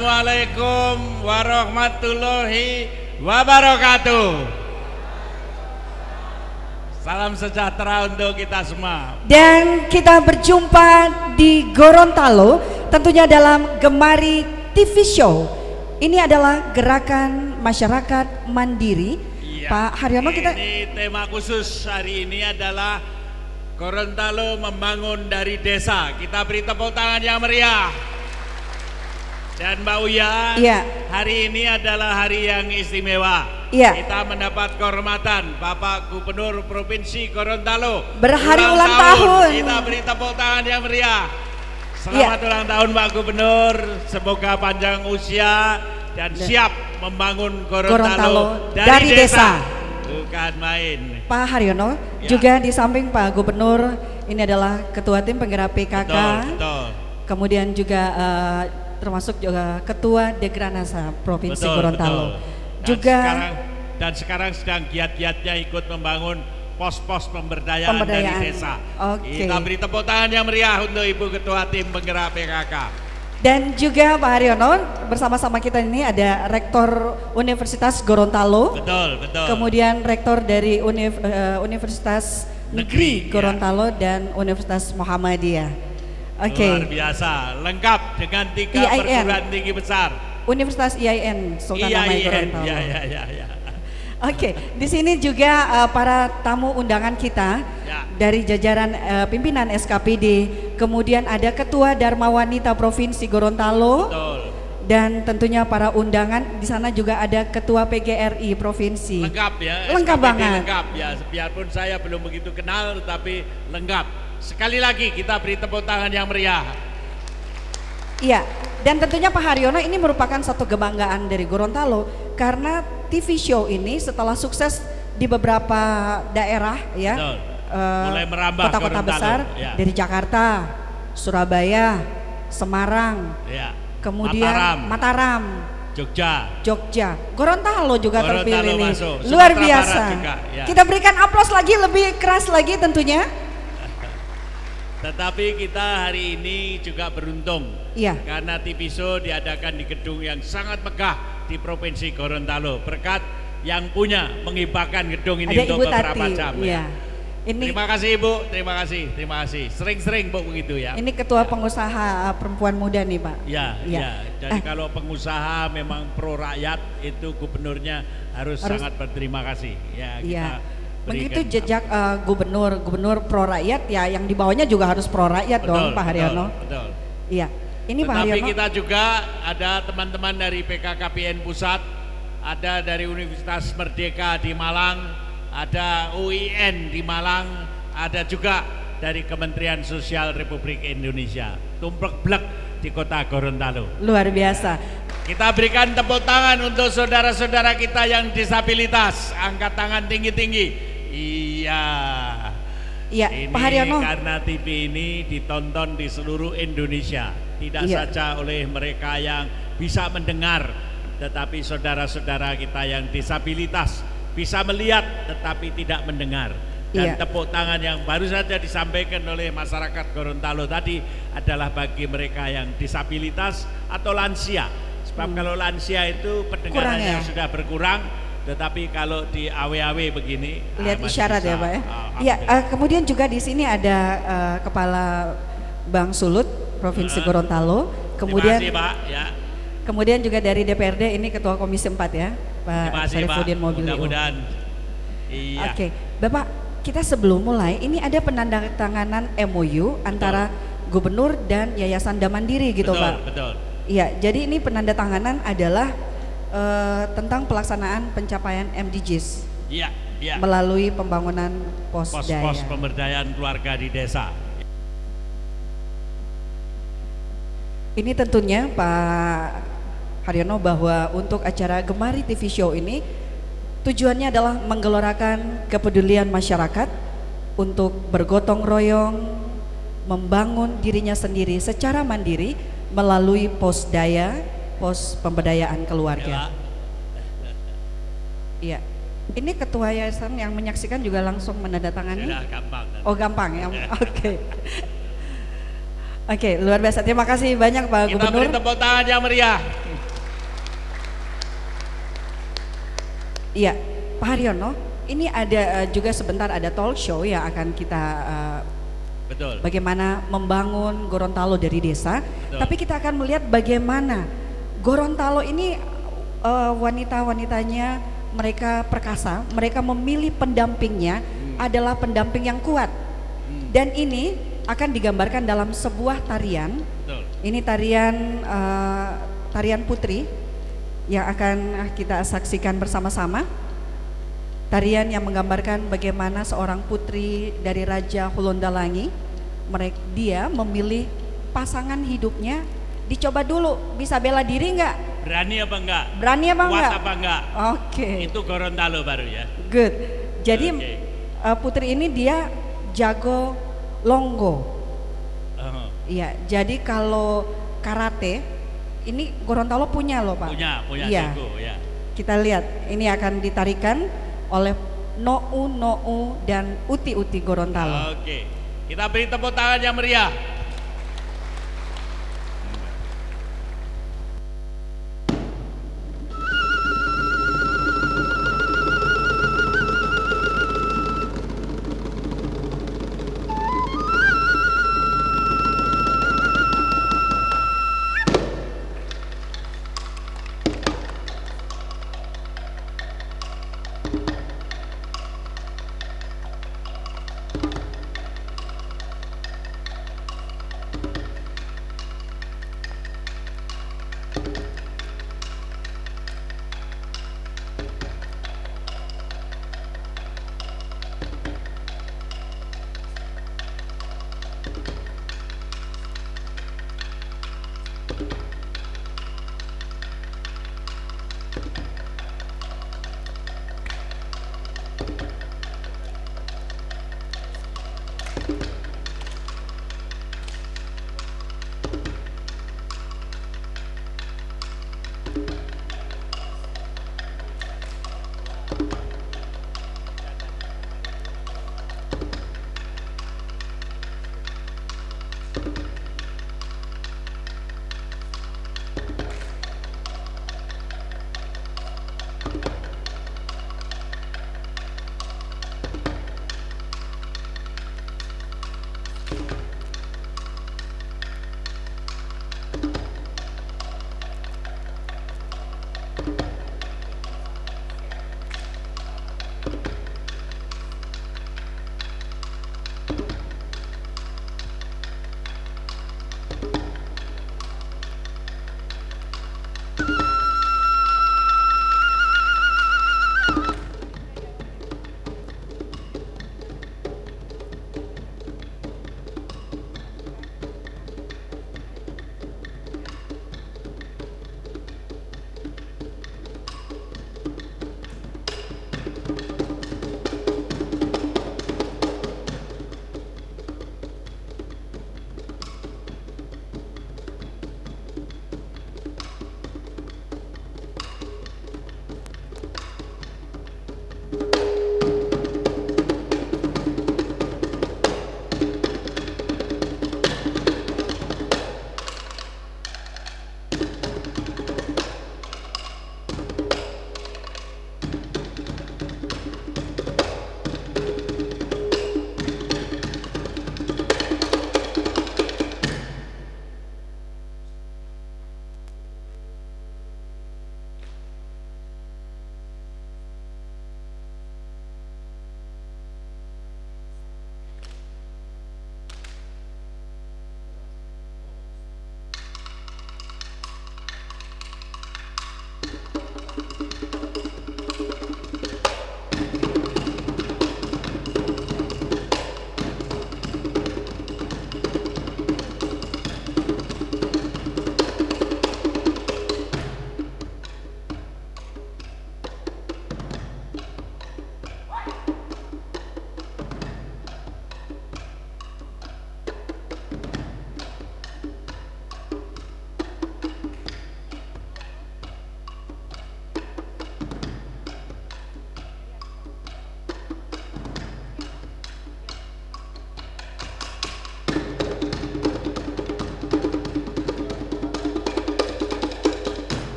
Assalamualaikum warahmatullahi wabarakatuh. Salam sejahtera untuk kita semua. Dan kita berjumpa di Gorontalo, tentunya dalam Gemari TV Show. Ini adalah gerakan masyarakat mandiri. Iya, Pak Haryono, kita ini tema khusus hari ini adalah Gorontalo membangun dari desa. Kita beri tepuk tangan yang meriah. Dan Mbak Uya, iya, hari ini adalah hari yang istimewa. Iya. Kita mendapat kehormatan Bapak Gubernur Provinsi Gorontalo berhari ulang tahun. Kita beri tepuk tangan yang meriah. Selamat ulang tahun Pak Gubernur. Semoga panjang usia dan siap membangun Gorontalo dari desa. Bukan main. Pak Haryono, Ya. juga di samping Pak Gubernur, ini adalah Ketua Tim Penggerak PKK. Betul. Kemudian juga termasuk juga Ketua Dekranasa Provinsi Gorontalo. Dan sekarang sedang giat-giatnya ikut membangun pos-pos pemberdayaan dari desa. Oke. Kita beri tepuk tangan yang meriah untuk Ibu Ketua Tim Penggerak PKK. Dan juga Pak Haryono, bersama-sama kita ini ada Rektor Universitas Gorontalo. Betul. Kemudian Rektor dari Universitas Negeri, Negeri Gorontalo dan Universitas Muhammadiyah. Oke. Luar biasa, lengkap dengan 3 IAIN. perguruan tinggi besar. Universitas IAIN Sultan Hamid Gorontalo. Iya. Oke, di sini juga para tamu undangan kita dari jajaran pimpinan SKPD, kemudian ada Ketua Dharma Wanita Provinsi Gorontalo. Betul. Dan tentunya para undangan di sana juga ada Ketua PGRI Provinsi. Lengkap ya. Lengkap SKPD banget. Lengkap ya. Biarpun saya belum begitu kenal, tetapi lengkap. Sekali lagi kita beri tepuk tangan yang meriah. Iya, dan tentunya Pak Haryono, ini merupakan satu kebanggaan dari Gorontalo karena TV show ini setelah sukses di beberapa daerah ya, mulai merambah kota-kota besar ya. Dari Jakarta, Surabaya, Semarang, Ya. kemudian Mataram, Jogja, Gorontalo juga terpilih nih. masuk. Luar Sumatera biasa. Barat juga, ya. Kita berikan aplaus lagi, lebih keras lagi tentunya. Tetapi kita hari ini juga beruntung. Iya. Karena TV Show diadakan di gedung yang sangat megah di Provinsi Gorontalo. Berkat yang punya menghibahkan gedung ini Ada untuk Ibu beberapa Tati. jam. Iya. Ini Terima kasih Ibu, terima kasih. Sering-sering Bu begitu ya. Ini ketua pengusaha perempuan muda nih Pak. Ya. Jadi kalau pengusaha memang pro rakyat, itu gubernurnya harus sangat berterima kasih. Ya, kita begitu jejak gubernur pro rakyat ya, yang di bawahnya juga harus pro rakyat dong Pak Haryono. Betul. Iya. Ini Pak Tapi Haryono. kita juga ada teman-teman dari PKKPN Pusat, ada dari Universitas Merdeka di Malang, ada UIN di Malang, ada juga dari Kementerian Sosial Republik Indonesia. Tumplek-blek di kota Gorontalo. Luar biasa. Kita berikan tepuk tangan untuk saudara-saudara kita yang disabilitas. Angkat tangan tinggi-tinggi. Iya. Iya, Ini Pak Haryono. karena TV ini ditonton di seluruh Indonesia. Tidak saja oleh mereka yang bisa mendengar, tetapi saudara-saudara kita yang disabilitas bisa melihat tetapi tidak mendengar. Dan tepuk tangan yang baru saja disampaikan oleh masyarakat Gorontalo tadi adalah bagi mereka yang disabilitas atau lansia. Sebab kalau lansia itu pendengarannya sudah berkurang, tetapi kalau di AW-AW begini lihat isyarat bisa, ya Pak ya. Iya, kemudian juga di sini ada Kepala Bank Sulut Provinsi Gorontalo. Kemudian terima kasih Pak ya. Kemudian juga dari DPRD ini Ketua Komisi 4 ya, Pak Syarifuddin Mobilio. Mudah-mudahan. Iya. Oke, Bapak, kita sebelum mulai ini ada penandatanganan MOU antara Gubernur dan Yayasan Damandiri gitu Pak. Betul. Iya, jadi ini penandatanganan adalah tentang pelaksanaan pencapaian MDGs. Iya. Melalui pembangunan pos daya. Pos pemberdayaan keluarga di desa. Ini tentunya Pak Haryono bahwa untuk acara Gemari TV Show ini tujuannya adalah menggelorakan kepedulian masyarakat untuk bergotong royong membangun dirinya sendiri secara mandiri melalui pos daya, pos pemberdayaan keluarga. Iya. Ini ketua yayasan yang menyaksikan juga langsung menandatangani. Gampang. Oh gampang ya. Oke. Oke, luar biasa. Terima kasih banyak Pak Kita Gubernur. beri tepuk tangan yang meriah. Iya, Pak Haryono, ini ada juga sebentar ada talk show yang akan kita Betul. bagaimana membangun Gorontalo dari desa. Betul. Tapi kita akan melihat bagaimana Gorontalo ini wanita-wanitanya mereka perkasa, mereka memilih pendampingnya adalah pendamping yang kuat. Dan ini akan digambarkan dalam sebuah tarian. Betul. Ini tarian putri yang akan kita saksikan bersama-sama. Tarian yang menggambarkan bagaimana seorang putri dari Raja Hulondalangi, dia memilih pasangan hidupnya. Dicoba dulu, bisa bela diri nggak? Berani apa enggak? Berani apa Kuat enggak? apa enggak? Oke. Itu Gorontalo baru ya. Good. Jadi Oke. putri ini dia jago longgo. Oh, Iya. Jadi kalau karate ini Gorontalo punya loh Pak. punya Iya. jago ya. Kita lihat ini akan ditarikan oleh Nou dan Uti Gorontalo. Oke. Kita beri tepuk tangan yang meriah.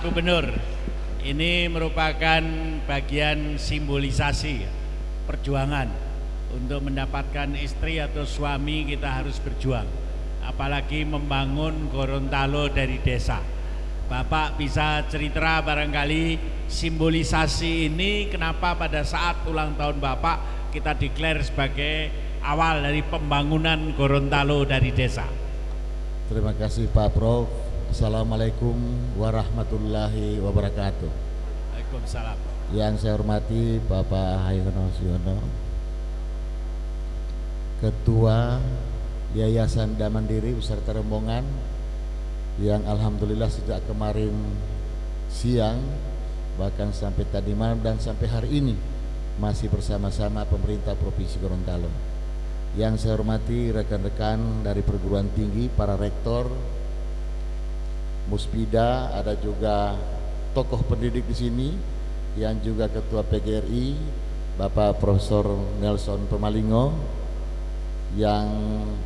Gubernur, ini merupakan bagian simbolisasi perjuangan. Untuk mendapatkan istri atau suami kita harus berjuang, apalagi membangun Gorontalo dari desa. Bapak bisa cerita barangkali simbolisasi ini kenapa pada saat ulang tahun Bapak kita declare sebagai awal dari pembangunan Gorontalo dari desa. Terima kasih Pak Prof. Assalamualaikum warahmatullahi wabarakatuh. Waalaikumsalam. Yang saya hormati Bapak Hayono Siono, Ketua Yayasan Damandiri beserta rombongan yang alhamdulillah sejak kemarin siang bahkan sampai tadi malam dan sampai hari ini masih bersama-sama pemerintah Provinsi Gorontalo. Yang saya hormati rekan-rekan dari perguruan tinggi, para rektor, Muspida, ada juga tokoh pendidik di sini yang juga Ketua PGRI Bapak Profesor Nelson Pemalingo yang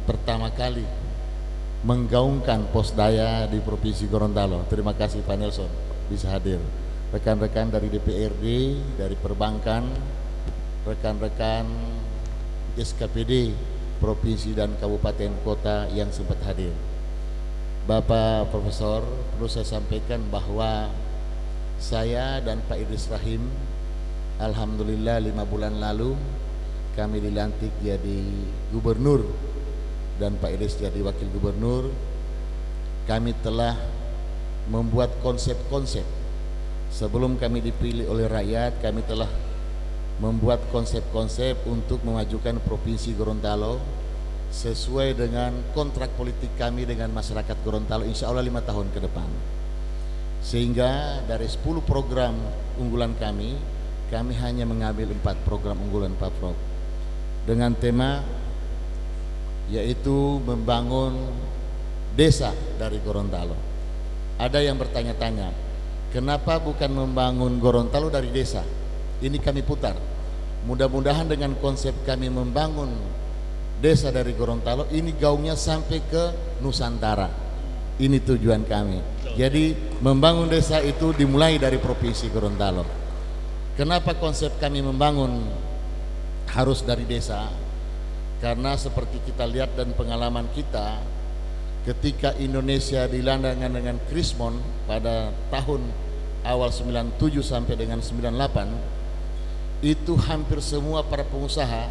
pertama kali menggaungkan Posdaya di Provinsi Gorontalo. Terima kasih Pak Nelson bisa hadir. Rekan-rekan dari DPRD, dari perbankan, rekan-rekan SKPD Provinsi dan Kabupaten Kota yang sempat hadir. Bapak Profesor, perlu saya sampaikan bahwa saya dan Pak Idris Rahim alhamdulillah 5 bulan lalu kami dilantik jadi gubernur dan Pak Idris jadi wakil gubernur. Kami telah membuat konsep-konsep. Sebelum kami dipilih oleh rakyat, kami telah membuat konsep-konsep untuk memajukan Provinsi Gorontalo sesuai dengan kontrak politik kami dengan masyarakat Gorontalo insya Allah 5 tahun ke depan. Sehingga dari 10 program unggulan kami hanya mengambil 4 program unggulan Pak Prof, dengan tema yaitu membangun desa dari Gorontalo. Ada yang bertanya-tanya, kenapa bukan membangun Gorontalo dari desa? Ini kami putar. Mudah-mudahan dengan konsep kami membangun desa dari Gorontalo ini gaungnya sampai ke Nusantara. Ini tujuan kami. Jadi membangun desa itu dimulai dari Provinsi Gorontalo. Kenapa konsep kami membangun harus dari desa? Karena seperti kita lihat dan pengalaman kita ketika Indonesia dilanda dengan krismon pada tahun awal 97 sampai dengan 98, itu hampir semua para pengusaha,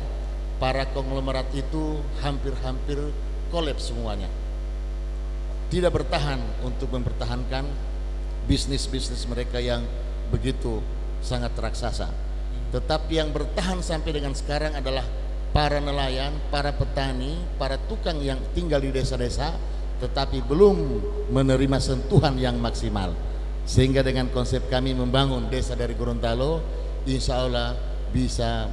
para konglomerat itu hampir kolaps semuanya. Tidak bertahan untuk mempertahankan bisnis-bisnis mereka yang begitu sangat raksasa. Tetapi yang bertahan sampai dengan sekarang adalah para nelayan, para petani, para tukang yang tinggal di desa-desa tetapi belum menerima sentuhan yang maksimal. Sehingga dengan konsep kami membangun desa dari Gorontalo, insya Allah bisa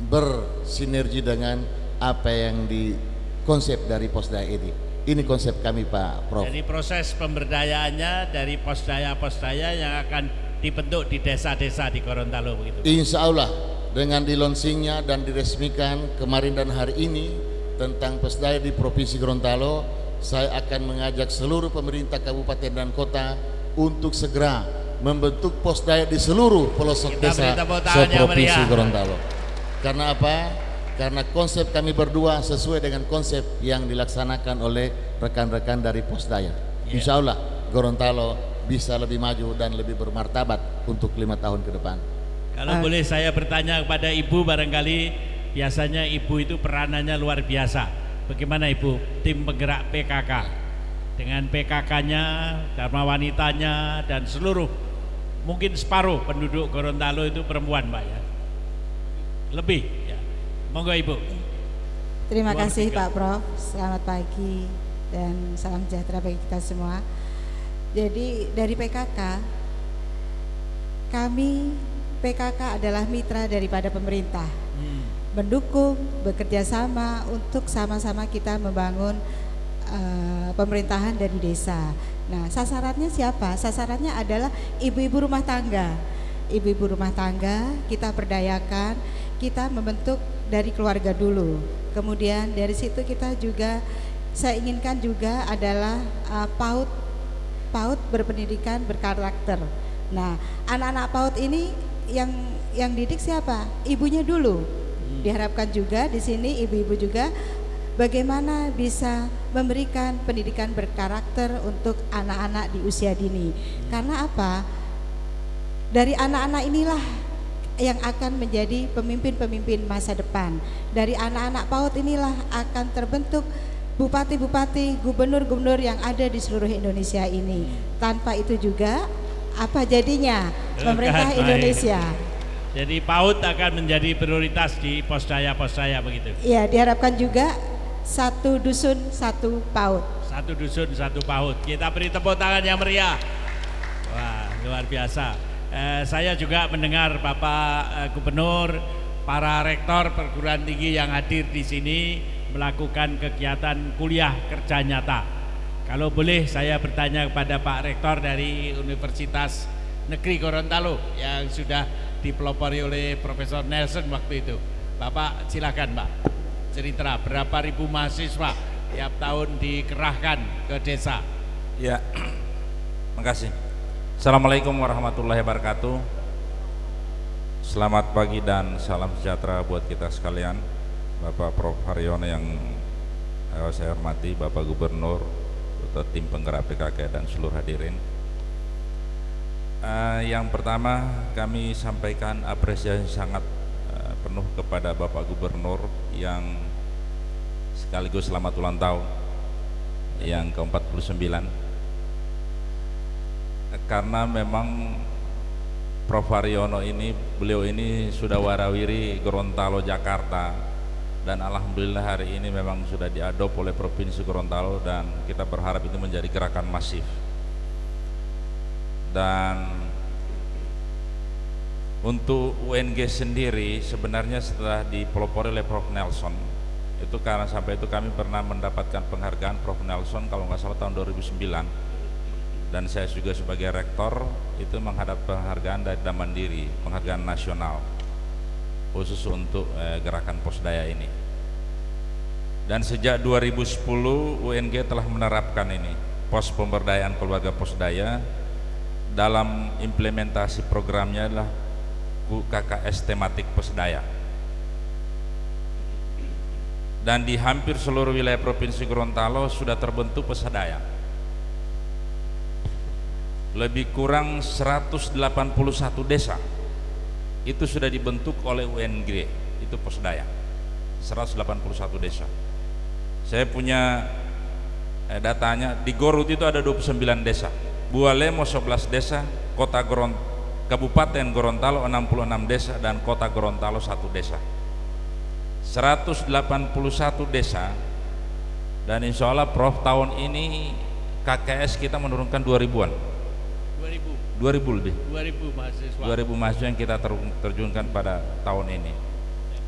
bersinergi dengan apa yang dikonsep dari Posdaya ini. Ini konsep kami Pak Prof. Jadi proses pemberdayaannya dari posdaya-posdaya yang akan dibentuk di desa-desa di Gorontalo begitu. Insya Allah dengan dilonsingnya dan diresmikan kemarin dan hari ini tentang Posdaya di Provinsi Gorontalo, saya akan mengajak seluruh pemerintah kabupaten dan kota untuk segera membentuk Posdaya di seluruh pelosok desa se-Provinsi Gorontalo. Karena apa? Karena konsep kami berdua sesuai dengan konsep yang dilaksanakan oleh rekan-rekan dari Posdaya. Insya Allah Gorontalo bisa lebih maju dan lebih bermartabat untuk 5 tahun ke depan. Kalau boleh saya bertanya kepada Ibu, barangkali biasanya Ibu itu peranannya luar biasa. Bagaimana Ibu tim penggerak PKK dengan PKK-nya, Dharma Wanitanya dan seluruh mungkin separuh penduduk Gorontalo itu perempuan Pak ya? Lebih ya. Monggo Ibu. Terima kasih Pak Prof. Selamat pagi dan salam sejahtera bagi kita semua. Jadi dari PKK, kami PKK adalah mitra daripada pemerintah, mendukung, bekerja sama untuk sama-sama kita membangun pemerintahan dari desa. Nah, sasarannya siapa? Sasarannya adalah ibu-ibu rumah tangga. Ibu-ibu rumah tangga kita berdayakan, kita membentuk dari keluarga dulu. Kemudian dari situ kita juga, saya inginkan juga adalah PAUD PAUD berpendidikan berkarakter. Nah, anak-anak PAUD ini yang didik siapa? Ibunya dulu. Diharapkan juga di sini ibu-ibu juga bagaimana bisa memberikan pendidikan berkarakter untuk anak-anak di usia dini. Karena apa? Dari anak-anak inilah yang akan menjadi pemimpin-pemimpin masa depan. Dari anak-anak PAUD inilah akan terbentuk bupati-bupati, gubernur-gubernur yang ada di seluruh Indonesia ini. Tanpa itu juga apa jadinya pemerintah Indonesia? Jadi PAUD akan menjadi prioritas di posdaya-posdaya begitu. Iya, diharapkan juga satu dusun satu PAUD. Satu dusun satu PAUD. Kita beri tepuk tangan yang meriah. Wah, luar biasa. Saya juga mendengar Bapak Gubernur, para rektor perguruan tinggi yang hadir di sini melakukan kegiatan kuliah kerja nyata. Kalau boleh saya bertanya kepada Pak Rektor dari Universitas Negeri Gorontalo yang sudah dipelopori oleh Profesor Nelson waktu itu. Bapak silakan Pak, cerita berapa ribu mahasiswa tiap tahun dikerahkan ke desa. Ya, makasih. Assalamualaikum warahmatullahi wabarakatuh. Selamat pagi dan salam sejahtera buat kita sekalian. Bapak Prof. Haryono yang saya hormati, Bapak Gubernur, Ketua Tim Penggerak PKK dan seluruh hadirin. Yang pertama kami sampaikan apresiasi sangat penuh kepada Bapak Gubernur yang sekaligus selamat ulang tahun yang ke-49, karena memang Prof. Haryono ini, beliau ini sudah warawiri Gorontalo Jakarta, dan alhamdulillah hari ini memang sudah diadop oleh Provinsi Gorontalo, dan kita berharap itu menjadi gerakan masif. Dan untuk UNG sendiri sebenarnya setelah dipelopori oleh Prof. Nelson itu, karena sampai itu kami pernah mendapatkan penghargaan Prof. Nelson kalau nggak salah tahun 2009, dan saya juga sebagai rektor itu menghadap penghargaan dari Mandiri, penghargaan nasional khusus untuk gerakan posdaya ini. Dan sejak 2010 UNG telah menerapkan ini, pos pemberdayaan keluarga posdaya. Dalam implementasi programnya adalah KKS tematik posdaya, dan di hampir seluruh wilayah Provinsi Gorontalo sudah terbentuk posdaya. Lebih kurang 181 desa itu sudah dibentuk oleh UNG, itu posdaya 181 desa. Saya punya datanya, di Gorut itu ada 29 desa, Bualemo 11 desa, Kabupaten Gorontalo 66 desa, dan Kota Gorontalo 1 desa. 181 desa, dan insya Allah Prof tahun ini KKS kita menurunkan 2000-an. 2000 lebih. 2000 mahasiswa. 2000 mahasiswa yang kita terjunkan pada tahun ini.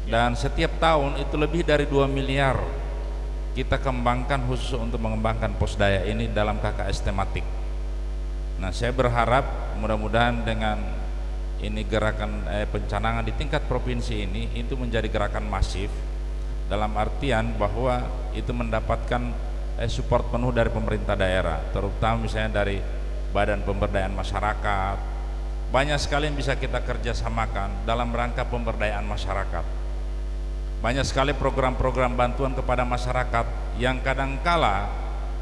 Dan setiap tahun itu lebih dari 2 miliar kita kembangkan khusus untuk mengembangkan posdaya ini dalam KKS tematik. Nah, saya berharap mudah-mudahan dengan ini gerakan pencanangan di tingkat provinsi ini itu menjadi gerakan masif, dalam artian bahwa itu mendapatkan support penuh dari pemerintah daerah, terutama misalnya dari Badan Pemberdayaan Masyarakat. Banyak sekali yang bisa kita kerjasamakan dalam rangka pemberdayaan masyarakat. Banyak sekali program-program bantuan kepada masyarakat yang kadangkala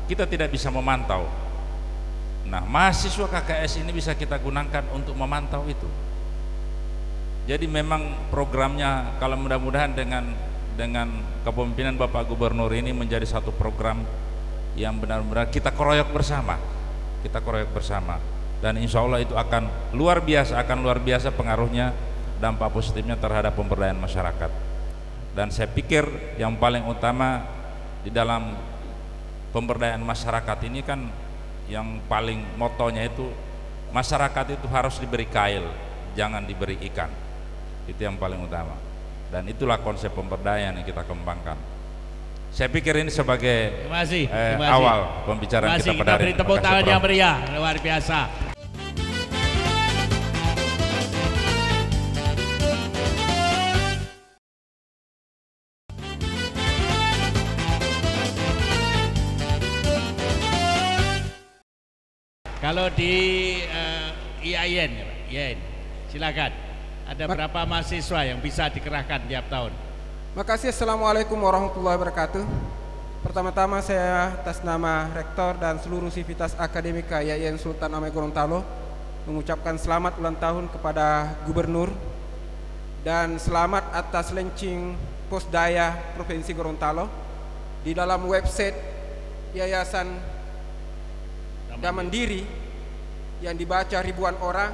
kita tidak bisa memantau. Nah, mahasiswa KKS ini bisa kita gunakan untuk memantau itu. Jadi memang programnya, kalau mudah-mudahan dengan kepemimpinan Bapak Gubernur ini menjadi satu program yang benar-benar kita keroyok bersama. Kita keroyok bersama, dan insya Allah itu akan luar biasa pengaruhnya, dampak positifnya terhadap pemberdayaan masyarakat. Dan saya pikir yang paling utama di dalam pemberdayaan masyarakat ini kan yang paling motonya itu masyarakat itu harus diberi kail, jangan diberi ikan. Itu yang paling utama, dan itulah konsep pemberdayaan yang kita kembangkan. Saya pikir ini sebagai terima kasih. Awal pembicaraan kita pada hari ini. Kita beri tepuk tangan yang meriah, luar biasa. Kalau di IAIN, ya Pak, IAIN, silakan. Ada berapa mahasiswa yang bisa dikerahkan tiap tahun? Makasih. Assalamualaikum warahmatullahi wabarakatuh. Pertama-tama saya atas nama Rektor dan seluruh sivitas akademika IAIN Sultan Hamengkubuwono Gorontalo mengucapkan selamat ulang tahun kepada Gubernur dan selamat atas launching Posdaya Provinsi Gorontalo. Di dalam website Yayasan Damandiri yang dibaca ribuan orang,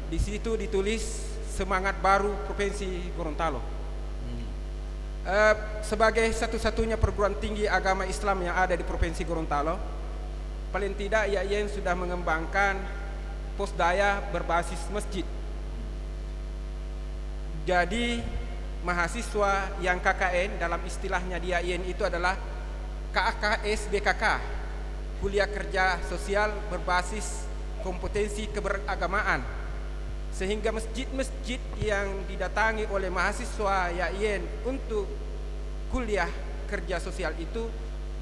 di situ ditulis semangat baru Provinsi Gorontalo. Sebagai satu-satunya perguruan tinggi agama Islam yang ada di Provinsi Gorontalo, paling tidak IAIN sudah mengembangkan Posdaya berbasis masjid. Jadi mahasiswa yang KKN dalam istilahnya di IAIN itu adalah KKS BKK, kuliah kerja sosial berbasis kompetensi keberagamaan, sehingga masjid-masjid yang didatangi oleh mahasiswa IAIN untuk kuliah kerja sosial itu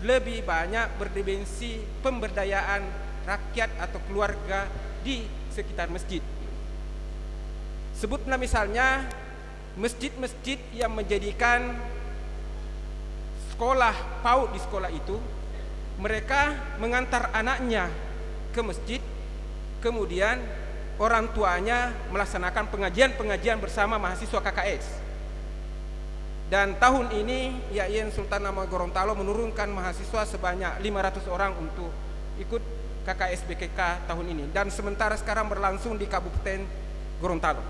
lebih banyak berdimensi pemberdayaan rakyat atau keluarga di sekitar masjid. Sebutlah misalnya masjid-masjid yang menjadikan sekolah PAUD di sekolah itu, mereka mengantar anaknya ke masjid, kemudian orang tuanya melaksanakan pengajian-pengajian bersama mahasiswa KKS. Dan tahun ini IAIN Sultan Hamengkubuwono Gorontalo menurunkan mahasiswa sebanyak 500 orang untuk ikut KKS BKK tahun ini, dan sementara sekarang berlangsung di Kabupaten Gorontalo.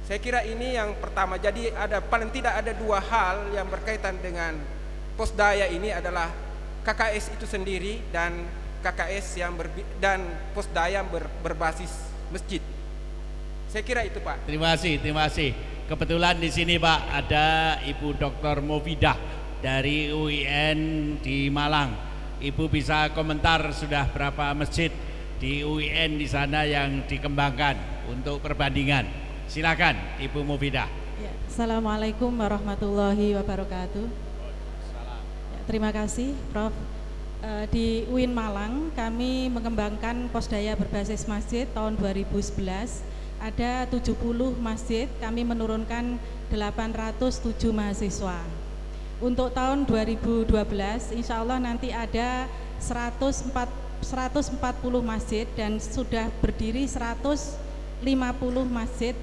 Saya kira ini yang pertama. Jadi ada paling tidak ada dua hal yang berkaitan dengan Posdaya ini, adalah KKS itu sendiri dan KKS dan Posdaya berbasis masjid. Saya kira itu, Pak. Terima kasih. Kebetulan di sini Pak ada Ibu Dr. Mofidah dari UIN di Malang. Ibu bisa komentar sudah berapa masjid di UIN di sana yang dikembangkan untuk perbandingan. Silakan Ibu Mofidah. Ya, Assalamualaikum warahmatullahi wabarakatuh. Ya, terima kasih Prof. Di UIN Malang kami mengembangkan Posdaya berbasis masjid tahun 2011. Ada 70 masjid, kami menurunkan 807 mahasiswa. Untuk tahun 2012 insya Allah nanti ada 140 masjid dan sudah berdiri 150 masjid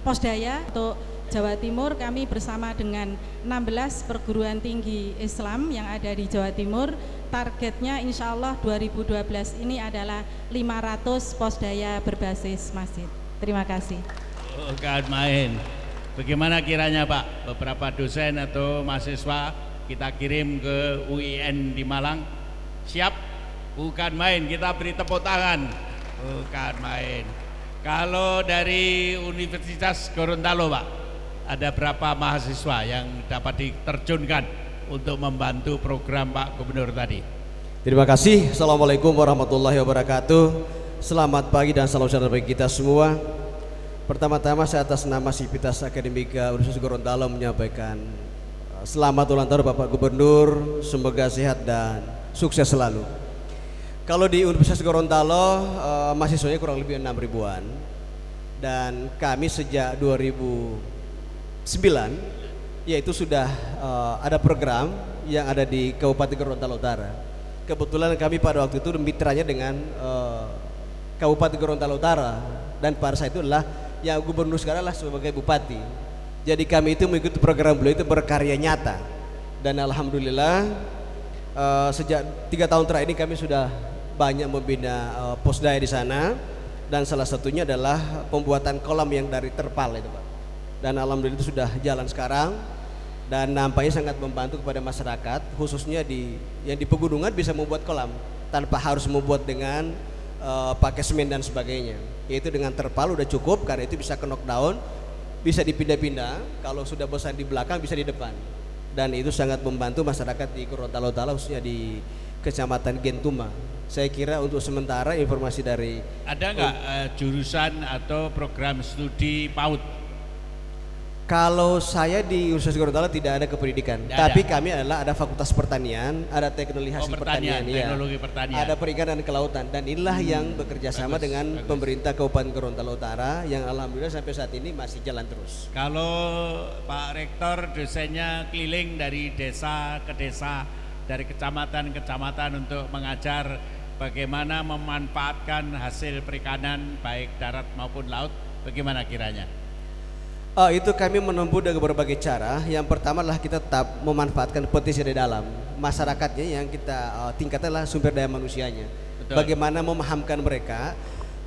Posdaya. Untuk Jawa Timur kami bersama dengan 16 perguruan tinggi Islam yang ada di Jawa Timur. Targetnya insya Allah 2012 ini adalah 500 Posdaya berbasis masjid. Terima kasih. Bukan main. Bagaimana kiranya Pak, beberapa dosen atau mahasiswa kita kirim ke UIN di Malang? Siap? Bukan main, kita beri tepuk tangan. Bukan main. Kalau dari Universitas Gorontalo Pak, ada berapa mahasiswa yang dapat diterjunkan untuk membantu program Pak Gubernur tadi? Terima kasih. Assalamualaikum warahmatullahi wabarakatuh. Selamat pagi dan salam sejahtera bagi kita semua. Pertama-tama saya atas nama Sivitas Akademika Universitas Gorontalo menyampaikan selamat ulang tahun Bapak Gubernur, semoga sehat dan sukses selalu. Kalau di Universitas Gorontalo mahasiswanya kurang lebih 6 ribuan, dan kami sejak 2009 yaitu sudah ada program yang ada di Kabupaten Gorontalo Utara. Kebetulan kami pada waktu itu mitranya dengan Kabupaten Gorontalo Utara, dan pada saat itu adalah yang gubernur sekarang lah sebagai bupati. Jadi kami itu mengikuti program beliau itu berkarya nyata, dan alhamdulillah sejak 3 tahun terakhir ini kami sudah banyak membina Posdaya di sana, dan salah satunya adalah pembuatan kolam yang dari terpal itu Pak. Dan alhamdulillah itu sudah jalan sekarang, dan nampaknya sangat membantu kepada masyarakat, khususnya yang di pegunungan bisa membuat kolam tanpa harus membuat dengan pakai semen dan sebagainya. Yaitu dengan terpal udah cukup, karena itu bisa ke knockdown, bisa dipindah-pindah, kalau sudah bosan di belakang bisa di depan. Dan itu sangat membantu masyarakat di Gorontalo Utara, khususnya di Kecamatan Gentuma. Saya kira untuk sementara informasi dari ada nggak jurusan atau program studi PAUD? Kalau saya di Universitas Gorontalo tidak ada kependidikan, tapi kami ada Fakultas Pertanian, ada Teknologi Hasil Pertanian, teknologi pertanian, ada Perikanan dan Kelautan, dan inilah yang bekerja sama dengan pemerintah Kabupaten Gorontalo Utara yang alhamdulillah sampai saat ini masih jalan terus. Kalau Pak Rektor dosennya keliling dari desa ke desa, dari kecamatan ke kecamatan untuk mengajar bagaimana memanfaatkan hasil perikanan baik darat maupun laut, bagaimana kiranya? Itu kami menempuh dengan berbagai cara. Yang pertama adalah kita tetap memanfaatkan potensi dari dalam masyarakatnya, yang kita tingkatkan adalah sumber daya manusianya. Betul. Bagaimana memahamkan mereka,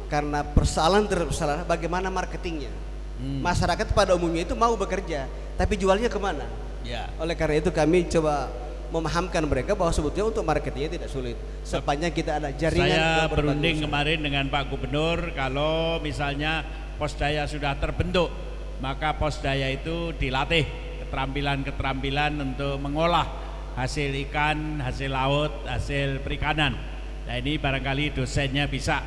karena persoalan bagaimana marketingnya. Masyarakat pada umumnya itu mau bekerja, tapi jualnya kemana? Ya. Oleh karena itu kami coba memahamkan mereka bahwa sebetulnya untuk marketingnya tidak sulit, sepanjang kita ada jaringan. Saya berunding kemarin dengan Pak Gubernur, kalau misalnya Posdaya sudah terbentuk, maka Posdaya itu dilatih keterampilan-keterampilan untuk mengolah hasil ikan, hasil laut, hasil perikanan. Nah ini barangkali dosennya bisa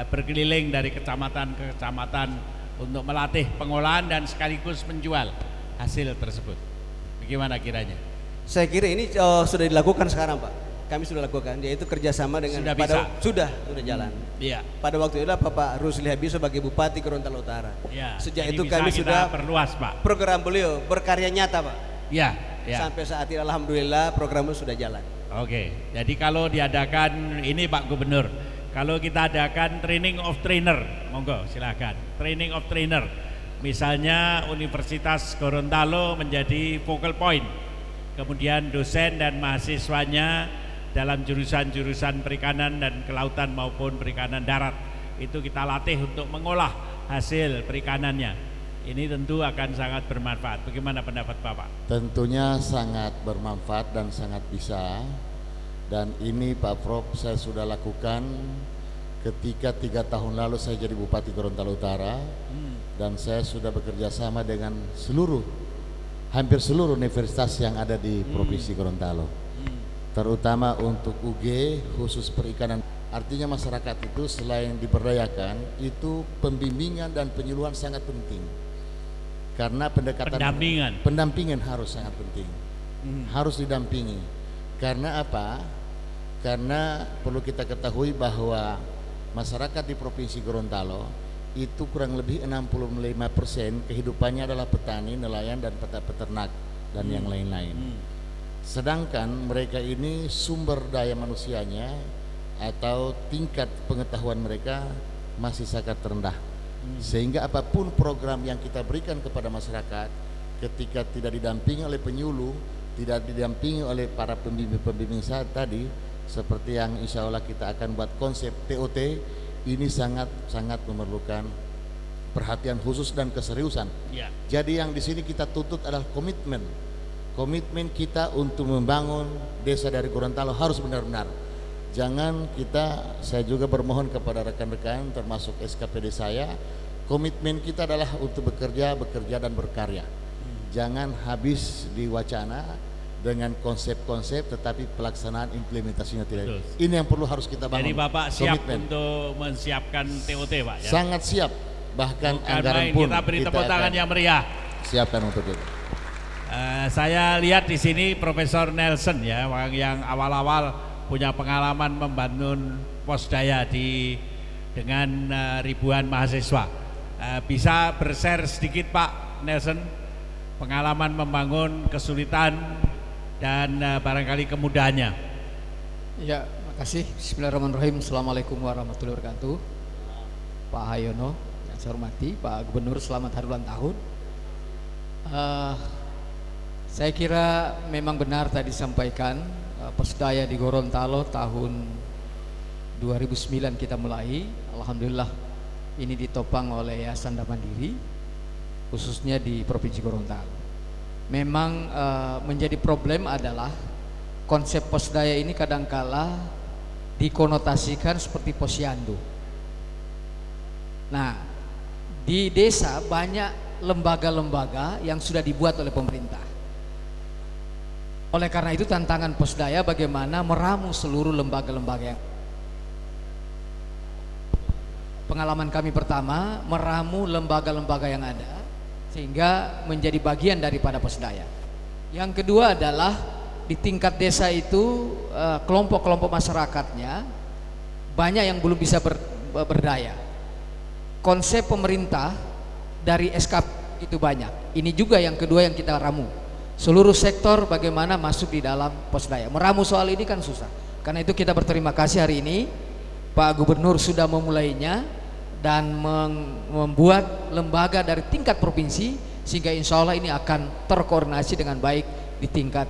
berkeliling dari kecamatan ke kecamatan untuk melatih pengolahan dan sekaligus menjual hasil tersebut. Bagaimana kiranya? Saya kira ini sudah dilakukan sekarang, Pak. Kami sudah lakukan, yaitu kerjasama dengan sudah jalan. Iya. Pada waktu itu Bapak Rusli Habib sebagai Bupati Gorontalo Utara. Ya. Sejak itu kami sudah perluas, Pak. Program beliau berkarya nyata, Pak. Ya. Sampai saat ini alhamdulillah programnya sudah jalan. Oke. Jadi kalau diadakan ini Pak Gubernur, kalau kita adakan training of trainer, monggo silakan. Training of trainer. Misalnya Universitas Gorontalo menjadi focal point. Kemudian dosen dan mahasiswanya dalam jurusan-jurusan perikanan dan kelautan maupun perikanan darat itu kita latih untuk mengolah hasil perikanannya. Ini tentu akan sangat bermanfaat. Bagaimana pendapat Bapak? Tentunya sangat bermanfaat dan sangat bisa. Dan ini Pak Prof saya sudah lakukan ketika 3 tahun lalu saya jadi Bupati Gorontalo Utara. Dan saya sudah bekerja sama dengan hampir seluruh universitas yang ada di Provinsi Gorontalo. Terutama untuk UG khusus perikanan. Artinya masyarakat itu selain diberdayakan, itu pembimbingan dan penyuluhan sangat penting. Karena pendampingan harus sangat penting. Harus didampingi. Karena apa? Karena perlu kita ketahui bahwa masyarakat di Provinsi Gorontalo itu kurang lebih 65% kehidupannya adalah petani, nelayan dan peternak dan yang lain-lain. Sedangkan mereka ini sumber daya manusianya atau tingkat pengetahuan mereka masih sangat rendah. Sehingga apapun program yang kita berikan kepada masyarakat, ketika tidak didampingi oleh penyuluh, tidak didampingi oleh para pembimbing saat tadi, seperti yang insya Allah kita akan buat konsep TOT, ini sangat memerlukan perhatian khusus dan keseriusan. Ya. Jadi yang di sini kita tuntut adalah komitmen kita untuk membangun desa dari Gorontalo harus benar-benar. Jangan saya juga bermohon kepada rekan-rekan termasuk SKPD saya, komitmen kita adalah untuk bekerja dan berkarya. Jangan habis di wacana dengan konsep-konsep tetapi pelaksanaan implementasinya tidak. Ini yang harus kita bangun. Jadi Bapak siap untuk mensiapkan TOT, Pak ya? Sangat siap. Bahkan anggaran pun kita beri tepuk tangan yang meriah. Siapkan untuk itu. Saya lihat di sini Profesor Nelson ya, orang yang awal-awal punya pengalaman membangun Posdaya dengan ribuan mahasiswa. Bisa bershare sedikit Pak Nelson pengalaman membangun, kesulitan dan barangkali kemudahannya. Ya, makasih. Bismillahirrahmanirrahim. Assalamualaikum warahmatullahi wabarakatuh. Pak Hayono yang saya hormati, Pak Gubernur, selamat hari ulang tahun. Saya kira memang benar tadi disampaikan Posdaya di Gorontalo tahun 2009 kita mulai. Alhamdulillah ini ditopang oleh Yayasan Mandiri khususnya di Provinsi Gorontalo. Memang menjadi problem adalah konsep Posdaya ini kadangkala dikonotasikan seperti posyandu. Nah, di desa banyak lembaga-lembaga yang sudah dibuat oleh pemerintah. Oleh karena itu tantangan Posdaya bagaimana meramu seluruh lembaga-lembaga yang pengalaman kami pertama meramu lembaga-lembaga yang ada sehingga menjadi bagian daripada Posdaya. Yang kedua adalah di tingkat desa itu kelompok-kelompok masyarakatnya banyak yang belum bisa berdaya. Konsep pemerintah dari SKP itu banyak. Ini juga yang kedua yang kita ramu. Seluruh sektor bagaimana masuk di dalam Posdaya. Meramu soal ini kan susah. Karena itu kita berterima kasih hari ini Pak Gubernur sudah memulainya dan membuat lembaga dari tingkat provinsi, sehingga insya Allah ini akan terkoordinasi dengan baik di tingkat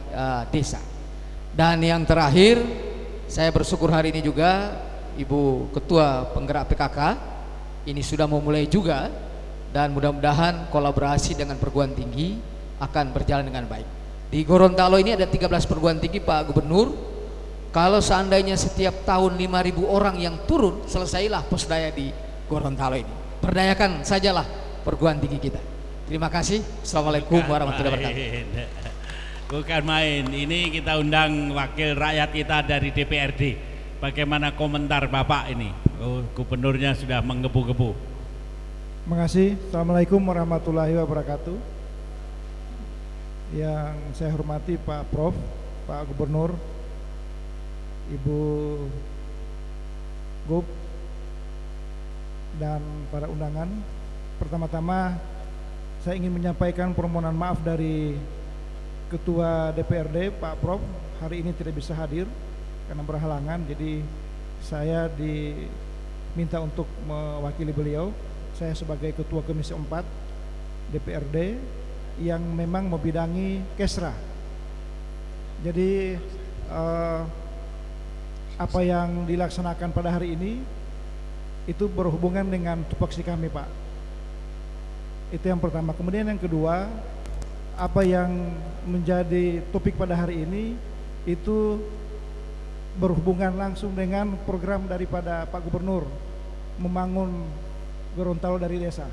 desa. Dan yang terakhir, saya bersyukur hari ini juga Ibu Ketua Penggerak PKK ini sudah memulai juga, dan mudah-mudahan kolaborasi dengan perguruan tinggi akan berjalan dengan baik. Di Gorontalo ini ada 13 perguruan tinggi Pak Gubernur. Kalau seandainya setiap tahun 5.000 orang yang turun, selesailah Posdaya di Gorontalo ini. Perdayakan sajalah perguruan tinggi kita. Terima kasih. Assalamualaikum warahmatullahi wabarakatuh. Bukan main, ini kita undang wakil rakyat kita dari DPRD. Bagaimana komentar Bapak ini? Gubernurnya sudah menggebu-gebu. Terima kasih. Assalamualaikum warahmatullahi wabarakatuh. Yang saya hormati Pak Prof, Pak Gubernur, Ibu Gub, dan para undangan. Pertama-tama saya ingin menyampaikan permohonan maaf dari Ketua DPRD Pak Prof, hari ini tidak bisa hadir karena berhalangan, jadi saya diminta untuk mewakili beliau. Saya sebagai Ketua Komisi 4 DPRD yang memang membidangi Kesra. Jadi apa yang dilaksanakan pada hari ini itu berhubungan dengan tupoksi kami, Pak. Itu yang pertama. Kemudian yang kedua, apa yang menjadi topik pada hari ini itu berhubungan langsung dengan program daripada Pak Gubernur membangun Gorontalo dari desa,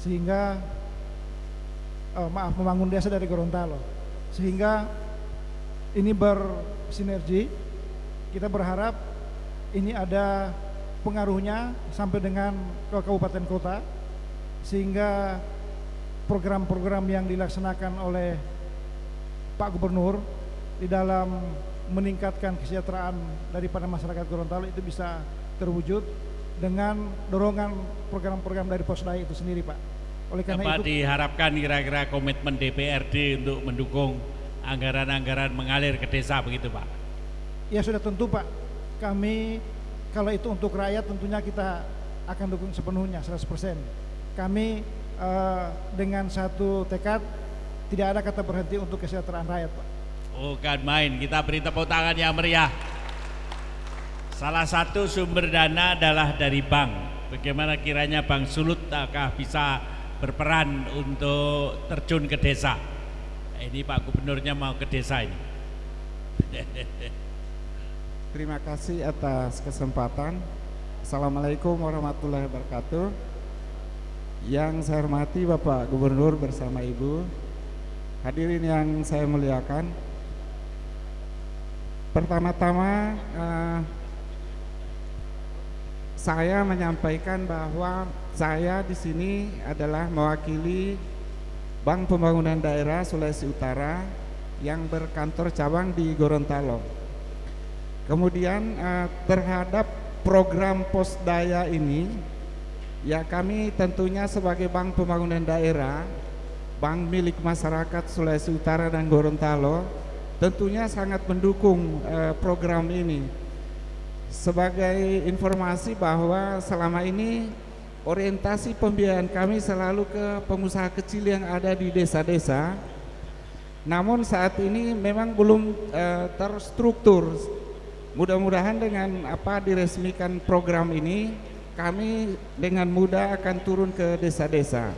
sehingga membangun desa dari Gorontalo, sehingga ini bersinergi. Kita berharap ini ada pengaruhnya sampai dengan ke kabupaten kota, sehingga program-program yang dilaksanakan oleh Pak Gubernur di dalam meningkatkan kesejahteraan daripada masyarakat Gorontalo itu bisa terwujud dengan dorongan program-program dari Posdaya itu sendiri, Pak. Oleh karena apa itu diharapkan kira-kira komitmen DPRD untuk mendukung anggaran-anggaran mengalir ke desa begitu, Pak? Ya sudah tentu, Pak. Kami kalau itu untuk rakyat tentunya kita akan dukung sepenuhnya 100%. Kami dengan satu tekad tidak ada kata berhenti untuk kesejahteraan rakyat, Pak. Bukan main, kita beri tepuk tangan yang meriah. Salah satu sumber dana adalah dari bank. Bagaimana kiranya Bank Sulut apakah bisa berperan untuk terjun ke desa? Ini Pak Gubernurnya mau ke desa ini. Terima kasih atas kesempatan. Assalamualaikum warahmatullahi wabarakatuh. Yang saya hormati Bapak Gubernur bersama Ibu, hadirin yang saya muliakan. Pertama-tama saya menyampaikan bahwa saya di sini adalah mewakili Bank Pembangunan Daerah Sulawesi Utara yang berkantor cabang di Gorontalo. Kemudian terhadap program Posdaya ini, ya kami tentunya sebagai Bank Pembangunan Daerah, bank milik masyarakat Sulawesi Utara dan Gorontalo, tentunya sangat mendukung program ini. Sebagai informasi bahwa selama ini orientasi pembiayaan kami selalu ke pengusaha kecil yang ada di desa-desa. Namun saat ini memang belum terstruktur. Mudah-mudahan dengan diresmikan program ini, kami dengan mudah akan turun ke desa-desa.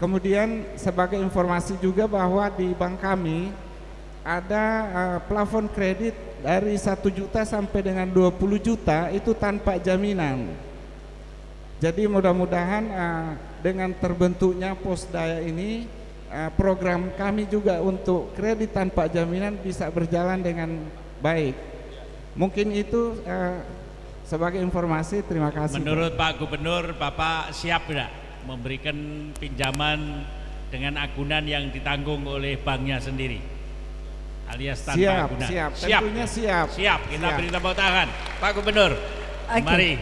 Kemudian sebagai informasi juga bahwa di bank kami ada plafon kredit dari 1 juta sampai dengan 20 juta itu tanpa jaminan. Jadi mudah-mudahan dengan terbentuknya Posdaya ini, program kami juga untuk kredit tanpa jaminan bisa berjalan dengan baik. Mungkin itu sebagai informasi. Terima kasih. Menurut Pak Gubernur, Bapak siap tidak? memberikan pinjaman dengan agunan yang ditanggung oleh banknya sendiri, alias tanpa agunan. Tentunya siap. Kita beri tepuk tangan, Pak Gubernur. Mari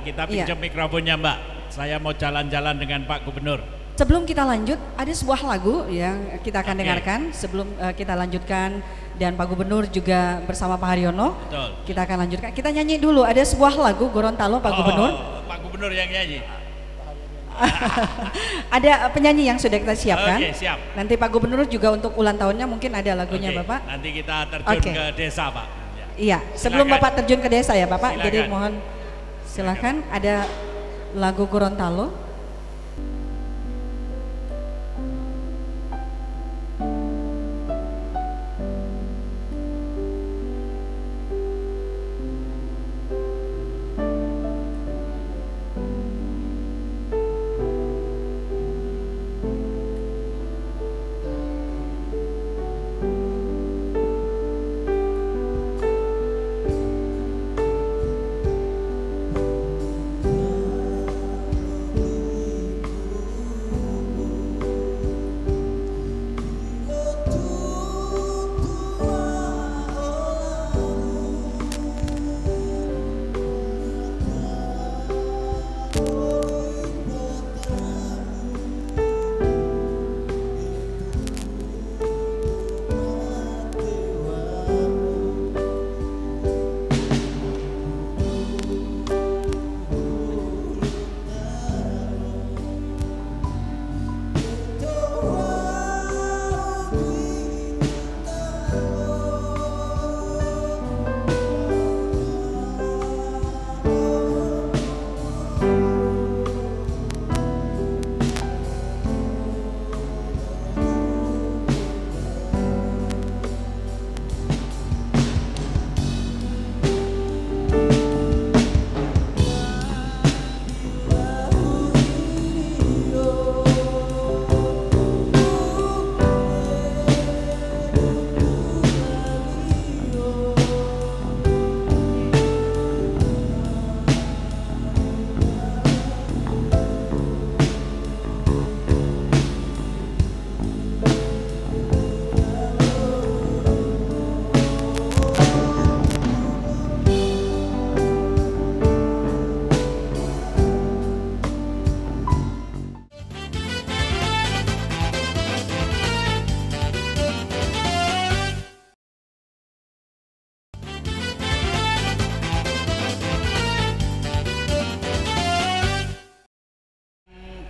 kita pinjam mikrofonnya, Mbak. Saya mau jalan-jalan dengan Pak Gubernur. Sebelum kita lanjut, ada sebuah lagu yang kita akan dengarkan sebelum kita lanjutkan, dan Pak Gubernur juga bersama Pak Haryono. Betul. Kita akan lanjutkan. Kita nyanyi dulu. Ada sebuah lagu Gorontalo, Pak Gubernur. Pak Gubernur yang nyanyi. Ada penyanyi yang sudah kita siapkan. Oke, siap. Nanti Pak Gubernur juga untuk ulang tahunnya mungkin ada lagunya, Bapak. Nanti kita terjun ke desa, Pak. Iya, sebelum Bapak terjun ke desa ya, Bapak. Silakan. Jadi mohon silakan, ada lagu Gorontalo.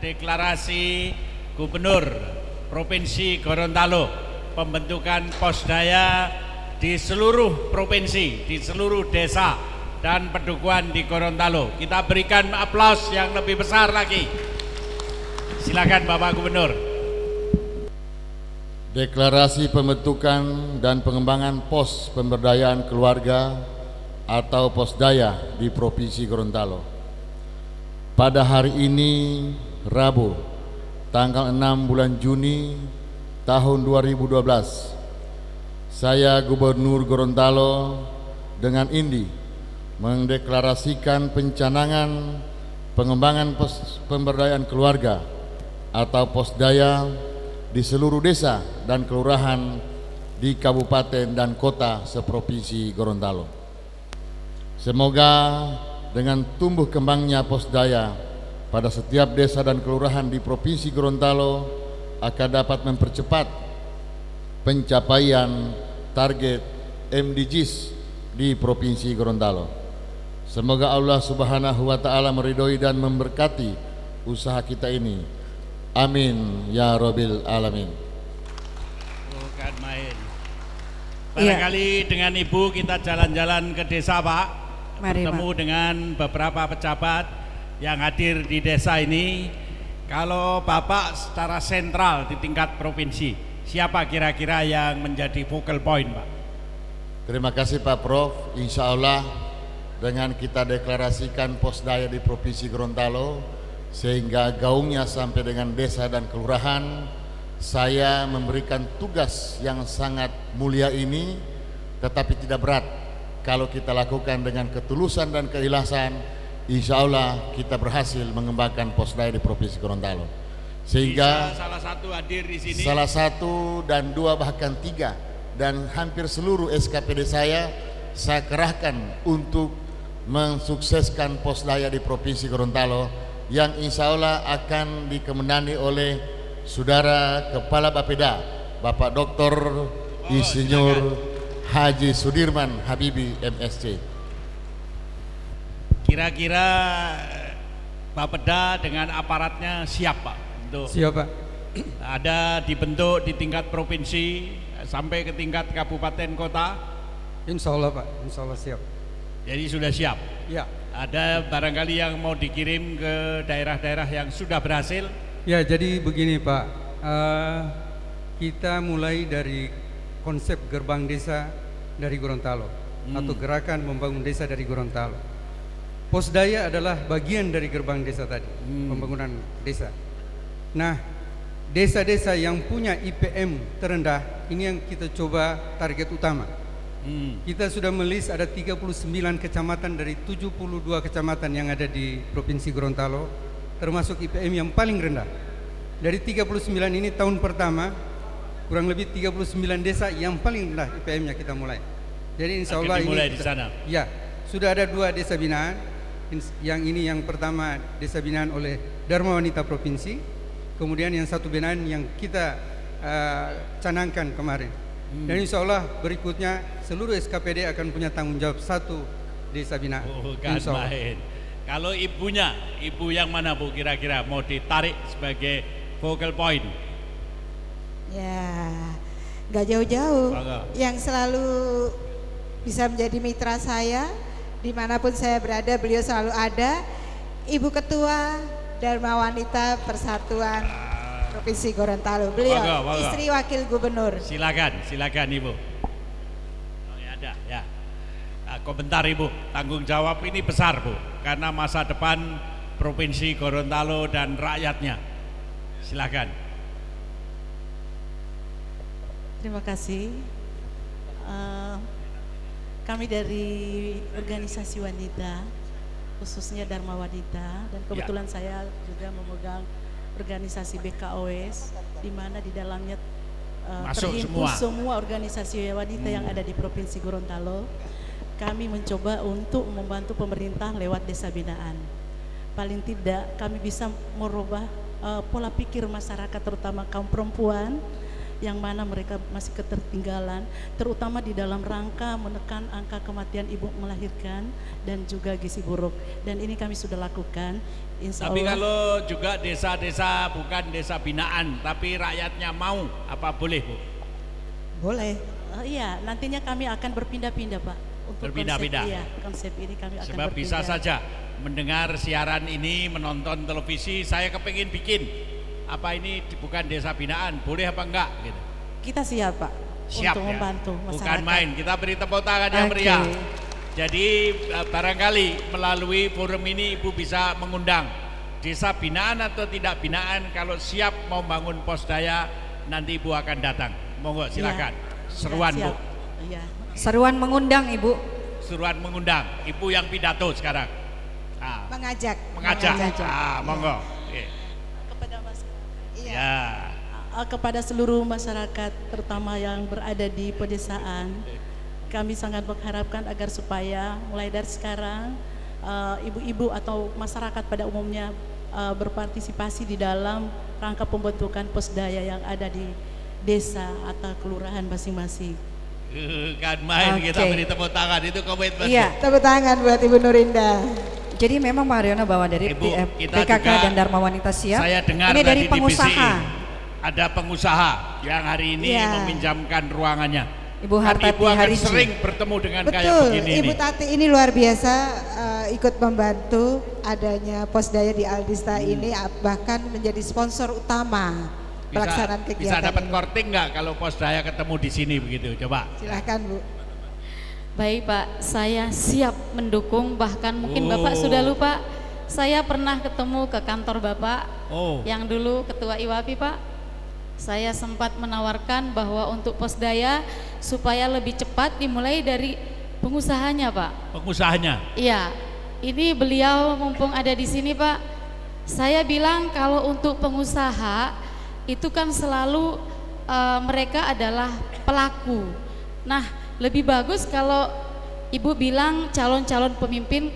Deklarasi Gubernur Provinsi Gorontalo, pembentukan Posdaya di seluruh provinsi, di seluruh desa dan pedukuhan di Gorontalo. Kita berikan aplaus yang lebih besar lagi. Silakan Bapak Gubernur. Deklarasi pembentukan dan pengembangan pos pemberdayaan keluarga atau Posdaya di Provinsi Gorontalo. Pada hari ini, Rabu, tanggal 6 bulan Juni tahun 2012, saya Gubernur Gorontalo dengan Indi mendeklarasikan pencanangan pengembangan pos pemberdayaan keluarga atau Posdaya di seluruh desa dan kelurahan di kabupaten dan kota seprovinsi Gorontalo. Semoga dengan tumbuh kembangnya Posdaya pada setiap desa dan kelurahan di Provinsi Gorontalo akan dapat mempercepat pencapaian target MDGs di Provinsi Gorontalo. Semoga Allah Subhanahu wa taala meridhoi dan memberkati usaha kita ini. Amin ya Rabbil alamin. Bukan main. Barangkali dengan Ibu kita jalan-jalan ke desa, Pak. Mari, bertemu Pak. dengan beberapa pejabat yang hadir di desa ini. Kalau Bapak secara sentral di tingkat provinsi, siapa kira-kira yang menjadi focal point, Pak? Terima kasih Pak Prof. Insya Allah dengan kita deklarasikan Posdaya di Provinsi Gorontalo sehingga gaungnya sampai dengan desa dan kelurahan, saya memberikan tugas yang sangat mulia ini, tetapi tidak berat kalau kita lakukan dengan ketulusan dan keikhlasan insya Allah kita berhasil mengembangkan Posdaya di Provinsi Gorontalo. Sehingga bisa salah satu hadir di sini. Salah satu dan dua bahkan tiga, dan hampir seluruh SKPD saya kerahkan untuk mensukseskan Posdaya di Provinsi Gorontalo yang insya Allah akan dikemenangi oleh Saudara Kepala Bapeda Bapak Dr. Insinyur Haji Sudirman Habibi MSc. Kira-kira Bapeda dengan aparatnya siap Pak? Untuk siap Pak. Ada dibentuk di tingkat provinsi sampai ke tingkat kabupaten kota? Insya Allah Pak, insya Allah siap. Jadi sudah siap? Ya. Ada barangkali yang mau dikirim ke daerah-daerah yang sudah berhasil? Ya, jadi begini Pak, kita mulai dari konsep gerbang desa dari Gorontalo atau gerakan membangun desa dari Gorontalo. Posdaya adalah bagian dari gerbang desa tadi, pembangunan desa. Nah, desa-desa yang punya IPM terendah ini yang kita coba target utama. Kita sudah melis ada 39 kecamatan dari 72 kecamatan yang ada di Provinsi Gorontalo, termasuk IPM yang paling rendah. Dari 39 ini tahun pertama kurang lebih 39 desa yang paling rendah IPM-nya kita mulai. Jadi insya Allah ini di sana. Ya, sudah ada 2 desa binaan. Yang ini yang pertama desa binaan oleh Dharma Wanita Provinsi, kemudian yang satu binaan yang kita canangkan kemarin. Dan insya Allah berikutnya seluruh SKPD akan punya tanggung jawab 1 desa binaan. Bukan main. Kalau ibunya, ibu yang mana Bu kira-kira mau ditarik sebagai focal point? Ya, nggak jauh-jauh. Yang selalu bisa menjadi mitra saya dimanapun saya berada, beliau selalu ada. Ibu Ketua Dharma Wanita Persatuan Provinsi Gorontalo. Beliau istri Wakil Gubernur. Silakan, silakan Ibu. Oh, ya ada, ya. Komentar Ibu, tanggung jawab ini besar Bu, karena masa depan Provinsi Gorontalo dan rakyatnya. Silakan. Terima kasih. Kami dari organisasi wanita, khususnya Dharma Wanita, dan kebetulan saya juga memegang organisasi BKOS, di mana di dalamnya terhimpun semua organisasi wanita yang ada di Provinsi Gorontalo. Kami mencoba untuk membantu pemerintah lewat desa binaan. Paling tidak kami bisa merubah pola pikir masyarakat, terutama kaum perempuan yang mana mereka masih ketertinggalan, terutama di dalam rangka menekan angka kematian ibu melahirkan dan juga gizi buruk. Dan ini kami sudah lakukan, insya Allah. Tapi kalau juga desa-desa bukan desa binaan, tapi rakyatnya mau, apa boleh Bu? Boleh. Iya, nantinya kami akan berpindah-pindah Pak. Berpindah-pindah. Iya, konsep ini kami akan Sebab berpindah. bisa saja mendengar siaran ini, menonton televisi, saya kepingin bikin apa ini bukan desa binaan, boleh apa enggak gitu. Kita siap Pak, siap untuk membantu masyarakat. Bukan main, kita beri tepuk tangan yang meriah. Jadi barangkali melalui forum ini Ibu bisa mengundang desa binaan atau tidak binaan, kalau siap mau bangun Posdaya nanti Ibu akan datang. Monggo silakan. Seruan Bu. Iya. Seruan mengundang Ibu. Seruan mengundang, Ibu yang pidato sekarang. Mengajak. Monggo. Ya. Kepada seluruh masyarakat, terutama yang berada di pedesaan, kami sangat mengharapkan agar supaya mulai dari sekarang ibu-ibu atau masyarakat pada umumnya berpartisipasi di dalam rangka pembentukan Posdaya yang ada di desa atau kelurahan masing-masing. Kan main, kita beri tepuk tangan, itu komitmen. Iya, tepuk tangan buat Ibu Nurinda. Jadi memang Pak Haryono bahwa dari PKK dan Dharma Wanita siap. Saya dengar ini dari pengusaha. Ada pengusaha yang hari ini meminjamkan ruangannya. Ibu Hartati Ibu akan Hariji. sering bertemu dengan kayak Betul, begini. Ibu Tati ini luar biasa ikut membantu adanya Posdaya di Aldista ini, bahkan menjadi sponsor utama pelaksanaan kegiatan. Bisa dapat korting nggak kalau Posdaya ketemu di sini begitu? Coba. Silahkan Bu. Baik Pak, saya siap mendukung, bahkan mungkin Bapak sudah lupa, saya pernah ketemu ke kantor Bapak yang dulu Ketua IWAPI Pak. Saya sempat menawarkan bahwa untuk Posdaya supaya lebih cepat dimulai dari pengusahanya Pak. Pengusahanya? Iya, ini beliau mumpung ada di sini Pak, saya bilang kalau untuk pengusaha itu kan selalu mereka adalah pelaku. Nah, lebih bagus kalau Ibu bilang calon-calon pemimpin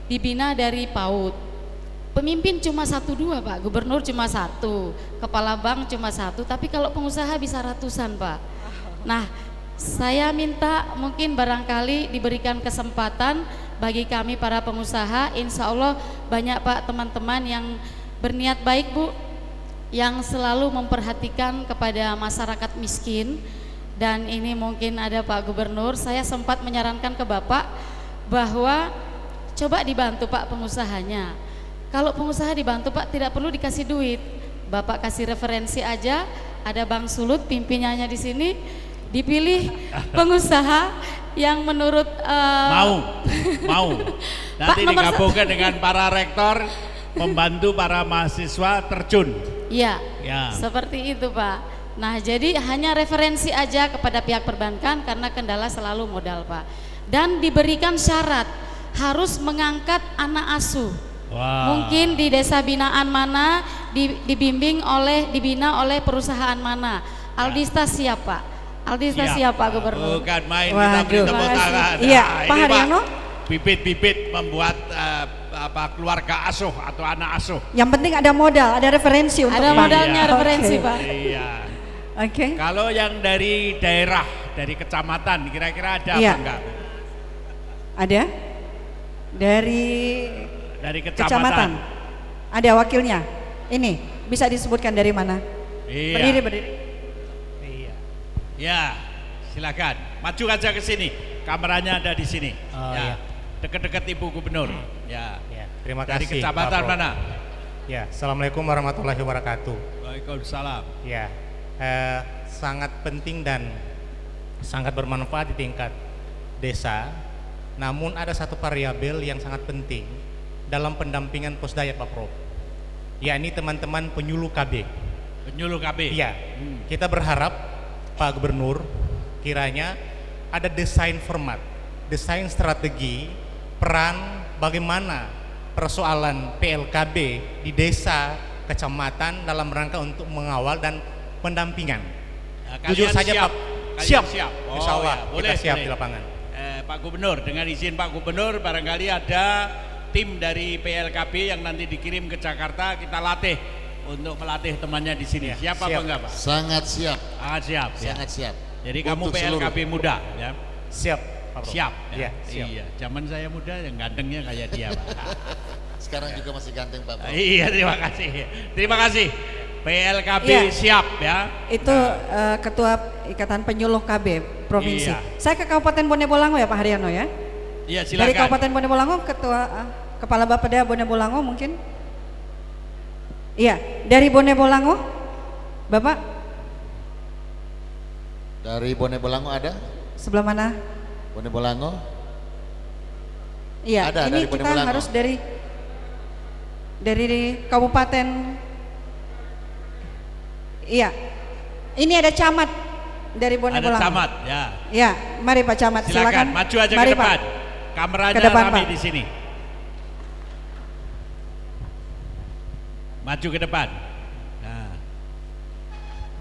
dibina dari PAUD. Pemimpin cuma 1-2 Pak, gubernur cuma 1, kepala bank cuma 1, tapi kalau pengusaha bisa ratusan Pak. Nah, saya minta mungkin barangkali diberikan kesempatan bagi kami para pengusaha. Insya Allah banyak Pak teman-teman yang berniat baik Bu, yang selalu memperhatikan kepada masyarakat miskin. Dan ini mungkin ada Pak Gubernur, saya sempat menyarankan ke Bapak bahwa coba dibantu Pak pengusahanya. Kalau pengusaha dibantu Pak tidak perlu dikasih duit, Bapak kasih referensi aja, ada Bang Sulut pimpinannya di sini, dipilih pengusaha yang menurut mau nanti digabungkan dengan para rektor membantu para mahasiswa terjun. Iya, ya. Seperti itu Pak. Nah, jadi hanya referensi aja kepada pihak perbankan karena kendala selalu modal Pak. Dan diberikan syarat harus mengangkat anak asuh. Mungkin di desa binaan mana, dibina oleh perusahaan mana. Aldista siap Pak. Aldista siap Pak Gubernur. Bukan main, kita beri tepuk tangan. Iya, Pak Haryono. Bibit-bibit membuat keluarga asuh atau anak asuh. Yang penting ada modal, ada referensi untuk ada modalnya, referensi Pak. Iya. Oke. Kalau yang dari daerah, dari kecamatan, kira-kira ada apa enggak? Ada? Dari kecamatan. Ada wakilnya. Ini bisa disebutkan dari mana? Iya. Berdiri. Iya. Ya, silakan. Maju aja ke sini. Kameranya ada di sini. Ya. Dekat-dekat Ibu Gubernur. Ya. Terima kasih. Dari kecamatan mana? Ya, Assalamualaikum warahmatullahi wabarakatuh. Waalaikumsalam. Ya, sangat penting dan sangat bermanfaat di tingkat desa. Namun ada satu variabel yang sangat penting dalam pendampingan Posdaya Pak Prof, yakni teman-teman penyuluh KB. Penyuluh KB. Iya. Kita berharap Pak Gubernur kiranya ada desain format, desain strategi, peran bagaimana persoalan PLKB di desa, kecamatan dalam rangka untuk mengawal dan pendampingan. Jujur saja Pak, siap. Oh, Insya Allah ya. Boleh, kita siap boleh. di lapangan. Pak Gubernur, dengan izin Pak Gubernur, barangkali ada tim dari PLKB yang nanti dikirim ke Jakarta, kita latih untuk melatih temannya di sini. Siap apa enggak Pak? Sangat siap. Sangat siap. Sangat siap. Jadi kamu Untuk PLKB seluruh. muda, ya? Siap. Pak Prof. Siap. Ya, siap. Iya. Zaman saya muda yang gantengnya kayak dia Pak. Sekarang juga masih ganteng Pak Prof. Iya, terima kasih. Terima kasih. PLKB siap ya. Itu Ketua Ikatan Penyuluh KB Provinsi. Iya. Saya ke Kabupaten Bone Bolango ya Pak Haryono ya. Iya, silakan. Dari Kabupaten Bone Bolango, Kepala Bapeda Bone Bolango mungkin. Iya, dari Bone Bolango, Bapak. Dari Bone Bolango ada? Sebelah mana? Bone Bolango? Iya, ada, ini dari Bone kita Bolango. harus dari Kabupaten. Iya, ini ada camat dari Bone Ada Bolango. camat, ya. Ya, mari Pak Camat, silakan. Maju aja Mari, ke depan. Pak. Kameranya Ke depan, rame Pak. di sini. Maju ke depan. Nah,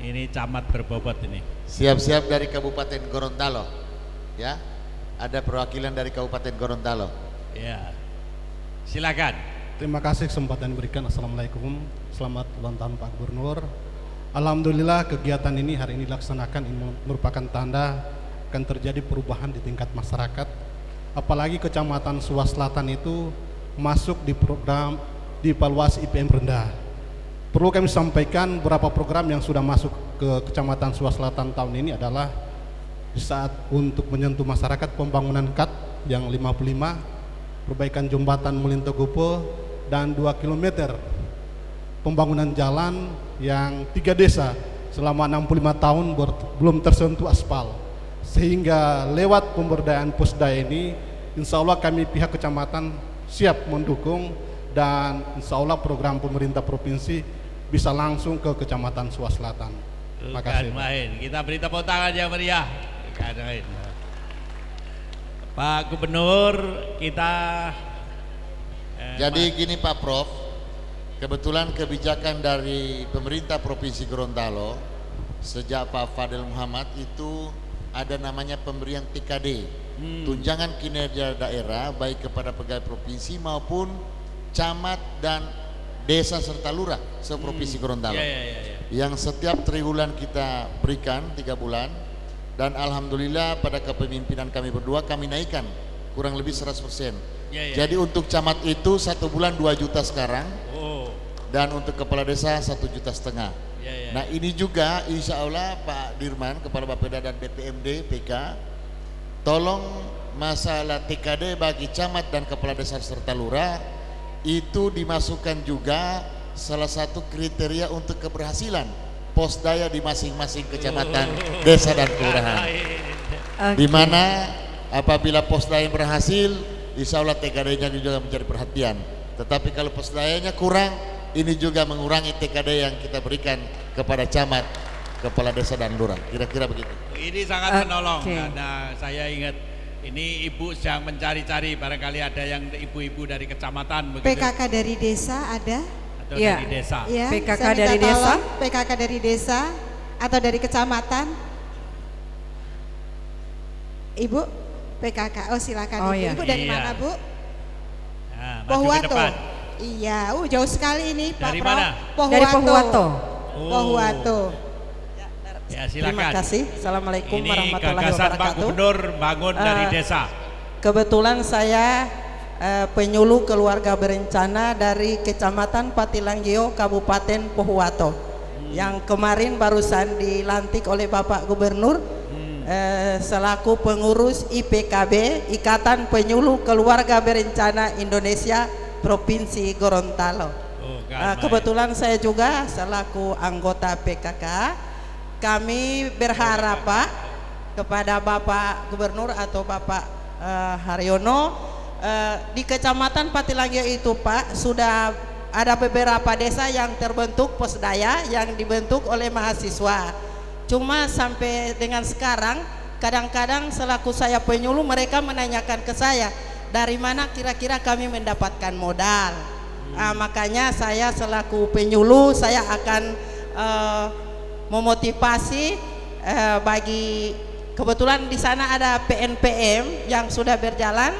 ini camat berbobot ini. Siap-siap dari Kabupaten Gorontalo. Ya, ada perwakilan dari Kabupaten Gorontalo. Ya, silakan. Terima kasih kesempatan diberikan. Assalamualaikum, selamat ulang tahun Pak Gubernur. Alhamdulillah kegiatan ini hari ini dilaksanakan, ini merupakan tanda akan terjadi perubahan di tingkat masyarakat. Apalagi Kecamatan Suwa Selatan itu masuk di program di evaluasi IPM rendah. Perlu kami sampaikan beberapa program yang sudah masuk ke Kecamatan Suwa Selatan tahun ini adalah di saat untuk menyentuh masyarakat pembangunan KAT yang 55, perbaikan jembatan Melintogopo, dan 2 km pembangunan jalan yang 3 desa selama 65 tahun belum tersentuh aspal. Sehingga lewat pemberdayaan Posdaya ini, insya Allah kami pihak kecamatan siap mendukung, dan insya Allah program pemerintah provinsi bisa langsung ke Kecamatan Suwa Selatan. Terima kasih. Main. Kita beri tepuk tangan yang meriah. Pak Gubernur, kita Jadi gini Pak Prof, kebetulan kebijakan dari pemerintah Provinsi Gorontalo sejak Pak Fadil Muhammad itu ada namanya pemberian TKD, tunjangan kinerja daerah baik kepada pegawai provinsi maupun camat dan desa serta lurah se-Provinsi Gorontalo. Yang setiap triwulan kita berikan 3 bulan, dan alhamdulillah pada kepemimpinan kami berdua kami naikkan kurang lebih 100%. Jadi untuk camat itu 1 bulan 2 juta sekarang, dan untuk kepala desa 1,5 juta. Nah ini juga insya Allah Pak Dirman, Kepala Bapeda dan BPMD PK, tolong masalah TKD bagi camat dan kepala desa serta lurah itu dimasukkan juga salah satu kriteria untuk keberhasilan posdaya di masing-masing kecamatan, desa dan kelurahan. Di mana apabila posdaya berhasil, insya Allah TKD-nya juga menjadi perhatian. Tetapi kalau posdayanya kurang, ini juga mengurangi TKD yang kita berikan kepada camat, kepala desa dan lurah. Kira-kira begitu. Ini sangat menolong karena saya ingat ini ibu sedang mencari-cari, barangkali ada yang ibu-ibu dari kecamatan begitu. PKK dari desa ada? Atau dari desa. Ya, PKK dari desa? PKK dari desa atau dari kecamatan? Ibu PKK. Oh silakan Ibu. Ibu dari mana Bu? Nah, Pohuwato. Iya, jauh sekali ini Pak dari Prof. Mana? Dari Pohuwato. Pohuwato. Ya silakan. Terima kasih. Assalamualaikum warahmatullahi Ini gagasan Pak wabarakatuh. Gubernur bangun dari desa. Kebetulan saya penyuluh keluarga berencana dari Kecamatan Patilanggio, Kabupaten Pohuwato, yang kemarin barusan dilantik oleh Bapak Gubernur selaku pengurus IPKB, Ikatan Penyuluh Keluarga Berencana Indonesia Provinsi Gorontalo. Kebetulan saya juga selaku anggota PKK. Kami berharap Pak kepada Bapak Gubernur atau Bapak Haryono, di Kecamatan Patilanggio itu Pak sudah ada beberapa desa yang terbentuk posdaya yang dibentuk oleh mahasiswa. Cuma sampai dengan sekarang kadang-kadang selaku saya penyuluh mereka menanyakan ke saya, dari mana kira-kira kami mendapatkan modal. Makanya saya selaku penyuluh saya akan memotivasi bagi, kebetulan di sana ada PNPM yang sudah berjalan,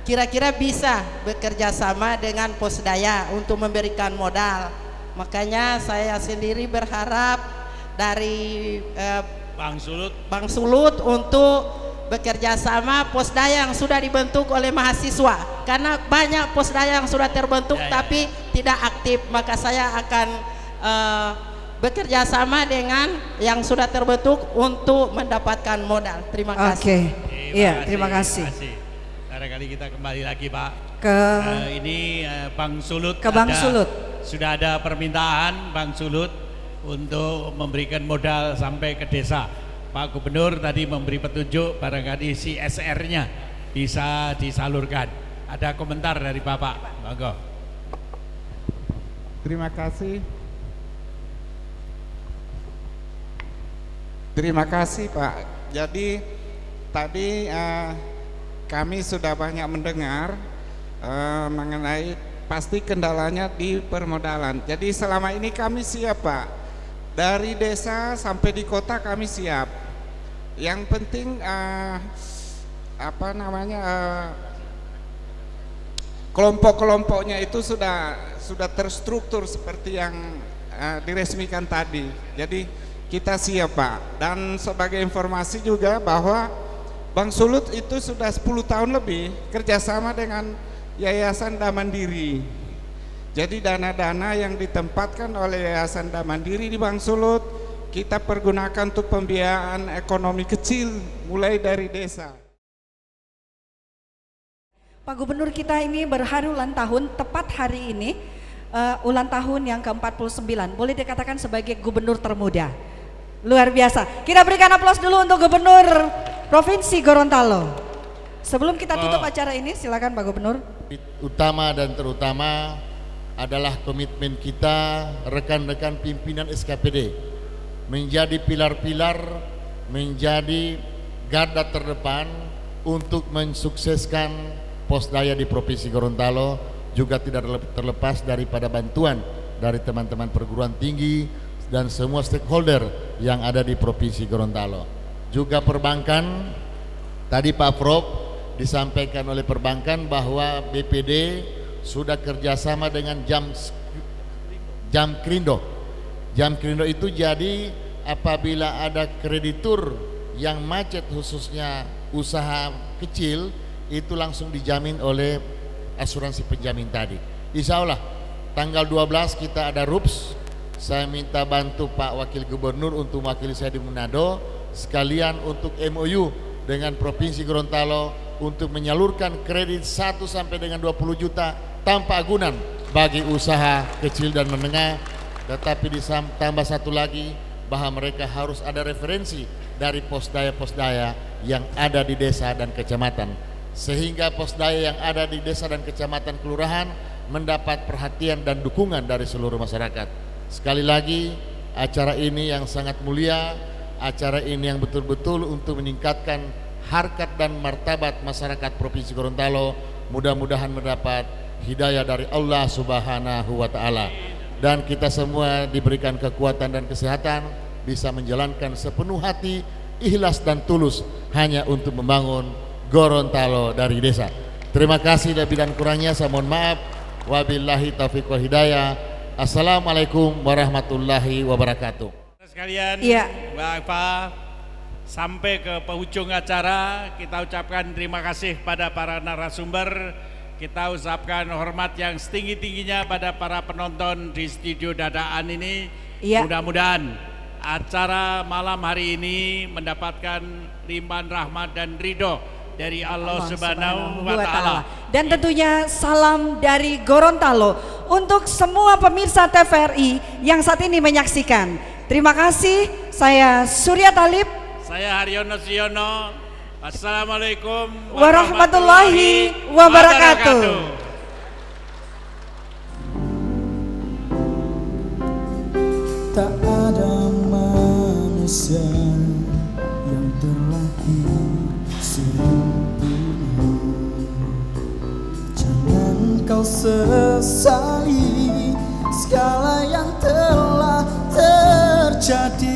kira-kira bisa bekerja sama dengan posdaya untuk memberikan modal. Makanya saya sendiri berharap dari Bang Sulut untuk bekerja sama posdaya yang sudah dibentuk oleh mahasiswa, karena banyak posdaya yang sudah terbentuk tapi tidak aktif. Maka saya akan bekerja sama dengan yang sudah terbentuk untuk mendapatkan modal. Terima kasih. Iya, terima kasih. Barangkali kita kembali lagi Pak ke ini Bang Sulut. Ke Bang Sulut. Sudah ada permintaan Bang Sulut untuk memberikan modal sampai ke desa. Pak Gubernur tadi memberi petunjuk, barangkali CSR-nya bisa disalurkan. Ada komentar dari Bapak, monggo. Terima kasih. Terima kasih Pak. Jadi tadi kami sudah banyak mendengar mengenai pasti kendalanya di permodalan. Jadi selama ini kami siap Pak. Dari desa sampai di kota kami siap. Yang penting kelompok-kelompoknya itu sudah terstruktur seperti yang diresmikan tadi. Jadi kita siap Pak. Dan sebagai informasi juga bahwa Bang Sulut itu sudah 10 tahun lebih kerjasama dengan Yayasan Damandiri. Jadi dana-dana yang ditempatkan oleh Yayasan Damandiri di Bang Sulut kita pergunakan untuk pembiayaan ekonomi kecil mulai dari desa. Pak Gubernur kita ini berharu ulang tahun tepat hari ini, ulang tahun yang ke-49, boleh dikatakan sebagai gubernur termuda. Luar biasa. Kita berikan aplaus dulu untuk Gubernur Provinsi Gorontalo. Sebelum kita tutup acara ini, silakan Pak Gubernur. Utama dan terutama adalah komitmen kita rekan-rekan pimpinan SKPD menjadi pilar-pilar, menjadi garda terdepan untuk mensukseskan posdaya di Provinsi Gorontalo juga tidak terlepas daripada bantuan dari teman-teman perguruan tinggi dan semua stakeholder yang ada di Provinsi Gorontalo. Juga perbankan, tadi Pak Prof disampaikan oleh perbankan bahwa BPD sudah kerjasama dengan Jamkrindo. Jamkrindo itu jadi apabila ada kreditur yang macet khususnya usaha kecil, itu langsung dijamin oleh asuransi penjamin tadi. Insya Allah tanggal 12 kita ada RUPS. Saya minta bantu Pak Wakil Gubernur untuk mewakili saya di Manado, sekalian untuk MOU dengan Provinsi Gorontalo untuk menyalurkan kredit 1 sampai dengan 20 juta tanpa agunan bagi usaha kecil dan menengah. Tetapi ditambah satu lagi, bahwa mereka harus ada referensi dari posdaya-posdaya yang ada di desa dan kecamatan, sehingga posdaya yang ada di desa dan kecamatan kelurahan mendapat perhatian dan dukungan dari seluruh masyarakat. Sekali lagi, acara ini yang sangat mulia, acara ini yang betul-betul untuk meningkatkan harkat dan martabat masyarakat Provinsi Gorontalo, mudah-mudahan mendapat hidayah dari Allah Subhanahu wa Ta'ala, dan kita semua diberikan kekuatan dan kesehatan, bisa menjalankan sepenuh hati, ikhlas dan tulus hanya untuk membangun Gorontalo dari desa. Terima kasih, lebih dan kurangnya saya mohon maaf. Wabillahi taufiq wal hidayah. Assalamualaikum warahmatullahi wabarakatuh. Sekalian, Bapak, sampai ke penghujung acara, kita ucapkan terima kasih pada para narasumber. Kita ucapkan hormat yang setinggi-tingginya pada para penonton di studio dadaan ini. Mudah-mudahan acara malam hari ini mendapatkan limpahan rahmat dan ridho dari Allah Subhanahu wa Ta'ala. Dan tentunya salam dari Gorontalo untuk semua pemirsa TVRI yang saat ini menyaksikan. Terima kasih. Saya Surya Talib. Saya Haryono Siono. Assalamualaikum warahmatullahi wabarakatuh. Tak ada manusia yang terlahir sempurna. Jangan kau sesali segala yang telah terjadi.